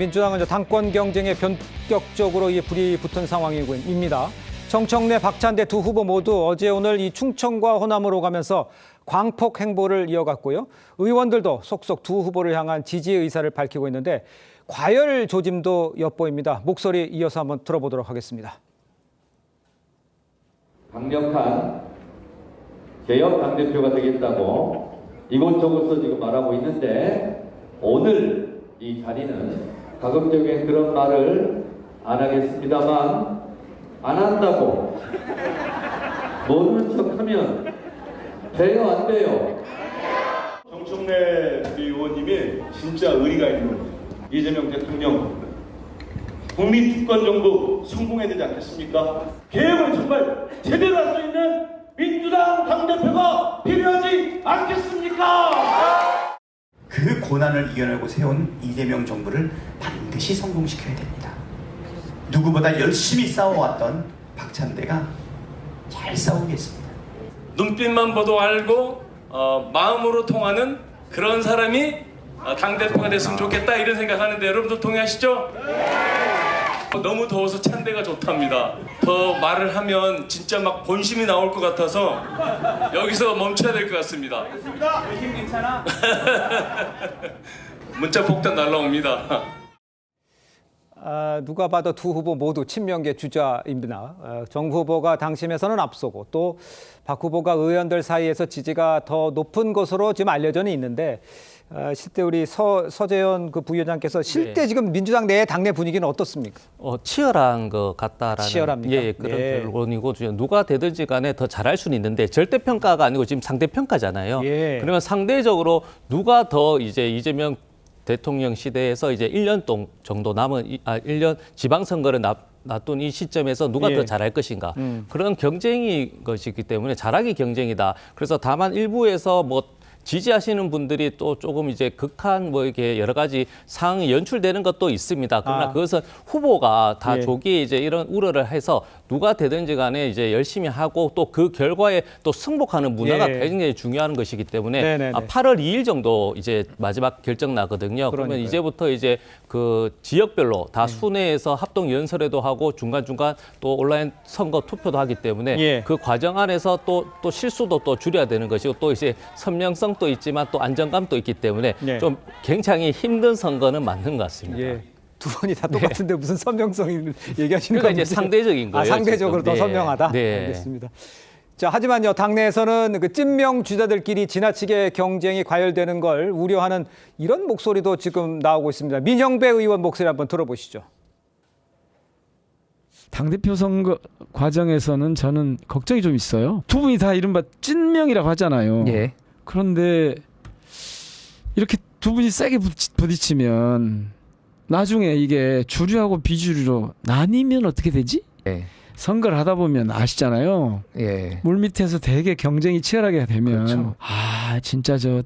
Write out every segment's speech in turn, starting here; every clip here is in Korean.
민주당은 이제 당권 경쟁에 본격적으로 불이 붙은 상황입니다. 정청래, 박찬대 두 후보 모두 어제 오늘 이 충청과 호남으로 가면서 광폭 행보를 이어갔고요. 의원들도 속속 두 후보를 향한 지지 의사를 밝히고 있는데 과열 조짐도 엿보입니다. 목소리 이어서 한번 들어보도록 하겠습니다. 강력한 개혁 당대표가 되겠다고 이곳저곳서 지금 말하고 있는데 오늘 이 자리는 가급적인 그런 말을 안 하겠습니다만 안 한다고 모르는 척하면 돼요 안 돼요? 정청래 의원님이 진짜 의리가 있는 이재명 대통령 국민 주권 정부 성공해야 되지 않겠습니까? 개혁을 정말 제대로 할 수 있는 민주당 당대표가 필요하지 않겠습니까? 그 고난을 이겨내고 세운 이재명 정부를 반드시 성공시켜야 됩니다. 누구보다 열심히 싸워왔던 박찬대가 잘 싸우겠습니다. 눈빛만 봐도 알고 마음으로 통하는 그런 사람이 당대표가 됐으면 좋겠다 이런 생각하는데 여러분도 동의하시죠? 너무 더워서 찬대가 좋답니다. 더 말을 하면 진짜 막 본심이 나올 것 같아서 여기서 멈춰야 될 것 같습니다. 본심 괜찮아? 문자 폭탄 날라옵니다. 누가 봐도 두 후보 모두 친명계 주자입니다. 정 후보가 당심에서는 앞서고 또 박 후보가 의원들 사이에서 지지가 더 높은 것으로 지금 알려져는 있는데 실제 우리 서재현 그 부위원장께서 실제 지금 민주당 내 당내 분위기는 어떻습니까? 치열한 것 같다라는 치열합니까? 그런 결론이고 누가 되든지 간에 더 잘할 수는 있는데 절대 평가가 아니고 지금 상대 평가잖아요. 그러면 상대적으로 누가 더 이제 이재명 대통령 시대에서 이제 1년 정도 남은 1년 지방선거를 놔둔 이 시점에서 누가 더 잘할 것인가 그런 경쟁이 것이기 때문에 잘하기 경쟁이다. 그래서 다만 일부에서 뭐 지지하시는 분들이 또 조금 이제 극한 뭐 이렇게 여러 가지 상황이 연출되는 것도 있습니다. 그러나 그것은 후보가 다 조기에 이제 이런 우려를 해서 누가 되든지 간에 이제 열심히 하고 또 그 결과에 또 승복하는 문화가 굉장히 중요한 것이기 때문에 8월 2일 정도 이제 마지막 결정 나거든요. 그러면 이제부터 이제 그 지역별로 다 순회에서 합동 연설회도 하고 중간중간 또 온라인 선거 투표도 하기 때문에 그 과정 안에서 또 실수도 또 줄여야 되는 것이고 또 이제 선명성 도 있지만 또 안정감도 있기 때문에 좀 굉장히 힘든 선거는 맞는 것 같습니다. 두 분이 다 똑같은데 무슨 선명성을 얘기하시는 그러니까 건지. 이제 상대적인 거예요. 상대적으로 더 선명하다. 알겠습니다. 자, 하지만요, 당내에서는 그 찐명 주자들끼리 지나치게 경쟁이 과열되는 걸 우려하는 이런 목소리도 지금 나오고 있습니다. 민영배 의원 목소리 한번 들어보시죠. 당대표 선거 과정에서는 저는 걱정이 좀 있어요. 두 분이 다 이른바 찐명이라고 하잖아요. 그런데 이렇게 두 분이 세게 부딪히면 나중에 이게 주류하고 비주류로 나뉘면 어떻게 되지? 선거를 하다 보면 아시잖아요. 물밑에서 되게 경쟁이 치열하게 되면 진짜 저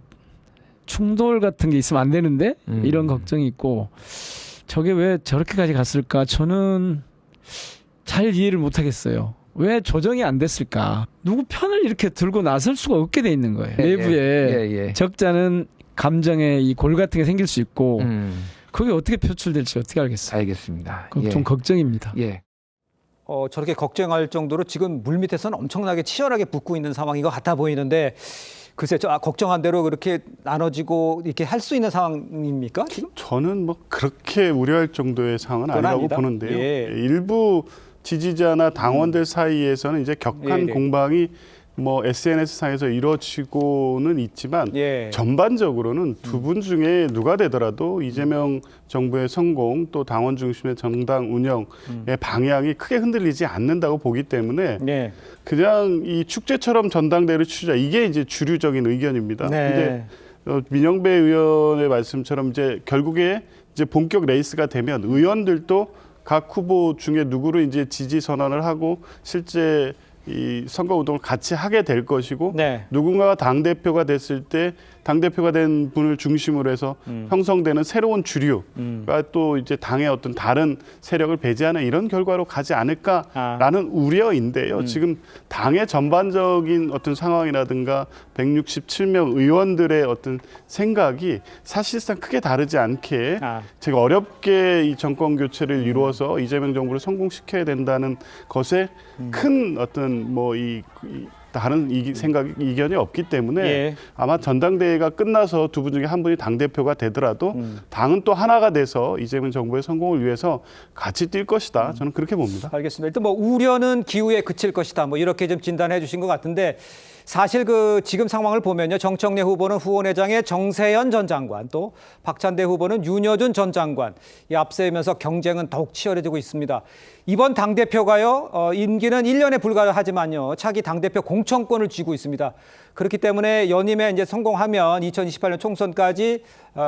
충돌 같은 게 있으면 안 되는데 이런 걱정이 있고 저게 왜 저렇게까지 갔을까? 저는 잘 이해를 못 하겠어요. 왜 조정이 안 됐을까? 누구 편을 이렇게 들고 나설 수가 없게 돼 있는 거예요. 내부에 적잖은 감정의 이 골 같은 게 생길 수 있고 그게 어떻게 표출될지 어떻게 알겠어요. 알겠습니다. 좀 걱정입니다. 저렇게 걱정할 정도로 지금 물밑에서는 엄청나게 치열하게 붙고 있는 상황인 것 같아 보이는데 글쎄, 걱정한 대로 그렇게 나눠지고 이렇게 할 수 있는 상황입니까? 지금? 저는 뭐 그렇게 우려할 정도의 상황은 아니라고 아니다. 보는데요. 일부 지지자나 당원들 사이에서는 이제 격한 공방이 뭐 SNS상에서 이루어지고는 있지만 전반적으로는 두 분 중에 누가 되더라도 이재명 정부의 성공 또 당원 중심의 정당 운영의 방향이 크게 흔들리지 않는다고 보기 때문에 그냥 이 축제처럼 전당대회를 치자 이게 이제 주류적인 의견입니다. 근데 민영배 의원의 말씀처럼 이제 결국에 이제 본격 레이스가 되면 의원들도 각 후보 중에 누구를 이제 지지 선언을 하고 실제 이 선거 운동을 같이 하게 될 것이고 누군가가 당대표가 됐을 때 당대표가 된 분을 중심으로 해서 형성되는 새로운 주류가 또 이제 당의 어떤 다른 세력을 배제하는 이런 결과로 가지 않을까라는 우려인데요. 지금 당의 전반적인 어떤 상황이라든가 167명 의원들의 어떤 생각이 사실상 크게 다르지 않게 제가 어렵게 이 정권 교체를 이루어서 이재명 정부를 성공시켜야 된다는 것에 큰 어떤 뭐 이 다른 이견이 없기 때문에 아마 전당대회가 끝나서 두 분 중에 한 분이 당대표가 되더라도 당은 또 하나가 돼서 이재명 정부의 성공을 위해서 같이 뛸 것이다. 저는 그렇게 봅니다. 알겠습니다. 일단 뭐 우려는 기후에 그칠 것이다. 뭐 이렇게 좀 진단해 주신 것 같은데 사실 그 지금 상황을 보면요. 정청래 후보는 후원회장의 정세현 전 장관, 또 박찬대 후보는 윤여준 전 장관 이 앞세우면서 경쟁은 더욱 치열해지고 있습니다. 이번 당대표가요. 임기는 1년에 불과하지만요. 차기 당대표 공천권을 쥐고 있습니다. 그렇기 때문에 연임에 이제 성공하면 2028년 총선까지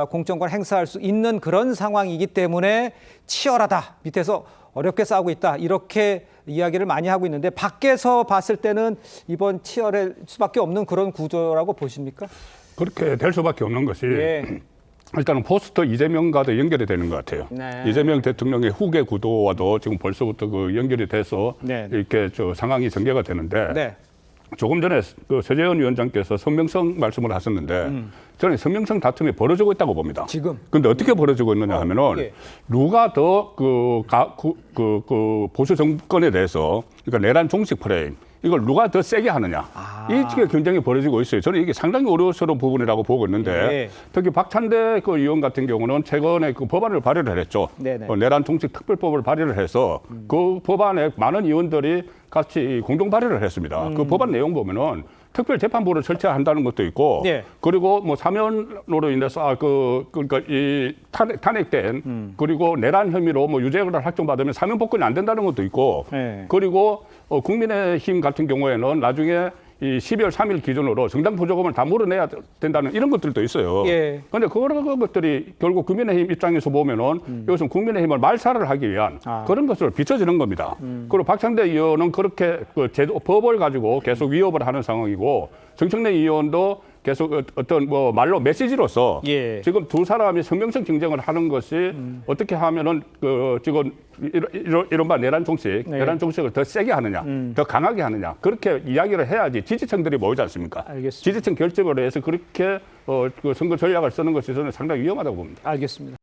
공천권 행사할 수 있는 그런 상황이기 때문에 치열하다. 밑에서 어렵게 싸우고 있다. 이렇게 이야기를 많이 하고 있는데 밖에서 봤을 때는 이번 치열할 수밖에 없는 그런 구조라고 보십니까? 그렇게 될 수밖에 없는 것이 일단은 포스터 이재명과도 연결이 되는 것 같아요. 이재명 대통령의 후계 구도와도 지금 벌써부터 그 연결이 돼서 이렇게 저 상황이 전개가 되는데 조금 전에 그 서재원 위원장께서 성명성 말씀을 하셨는데 저는 성명성 다툼이 벌어지고 있다고 봅니다. 지금. 근데 어떻게 벌어지고 있느냐 하면은 누가 더 그 보수 정권에 대해서 그러니까 내란 종식 프레임 이걸 누가 더 세게 하느냐. 이쪽에 경쟁이 벌어지고 있어요. 저는 이게 상당히 어려운 부분이라고 보고 있는데 특히 박찬대 그 의원 같은 경우는 최근에 그 법안을 발의를 했죠. 내란 종식 특별법을 발의를 해서 그 법안에 많은 의원들이 같이 공동 발의를 했습니다. 그 법안 내용 보면은 특별재판부를 설치한다는 것도 있고, 그리고 뭐 사면으로 인해서 그러니까 이 탄핵된 그리고 내란 혐의로 뭐 유죄를 확정받으면 사면 복권이 안 된다는 것도 있고, 그리고 국민의힘 같은 경우에는 나중에 이 12월 3일 기준으로 정당 부조금을 다 물어내야 된다는 이런 것들도 있어요. 그런데 그런 것들이 결국 국민의힘 입장에서 보면은 이것은 국민의힘을 말살을 하기 위한 그런 것으로 비춰지는 겁니다. 그리고 박찬대 의원은 그렇게 그 제도 법을 가지고 계속 위협을 하는 상황이고 정청래 의원도 계속 어떤 뭐 말로 메시지로서 지금 두 사람이 성명성 경쟁을 하는 것이 어떻게 하면은 그 지금 이른바 내란 종식을 더 세게 하느냐, 더 강하게 하느냐 그렇게 이야기를 해야지 지지층들이 모이지 않습니까? 지지층 결집을 해서 그렇게 그 선거 전략을 쓰는 것이 저는 상당히 위험하다고 봅니다. 알겠습니다.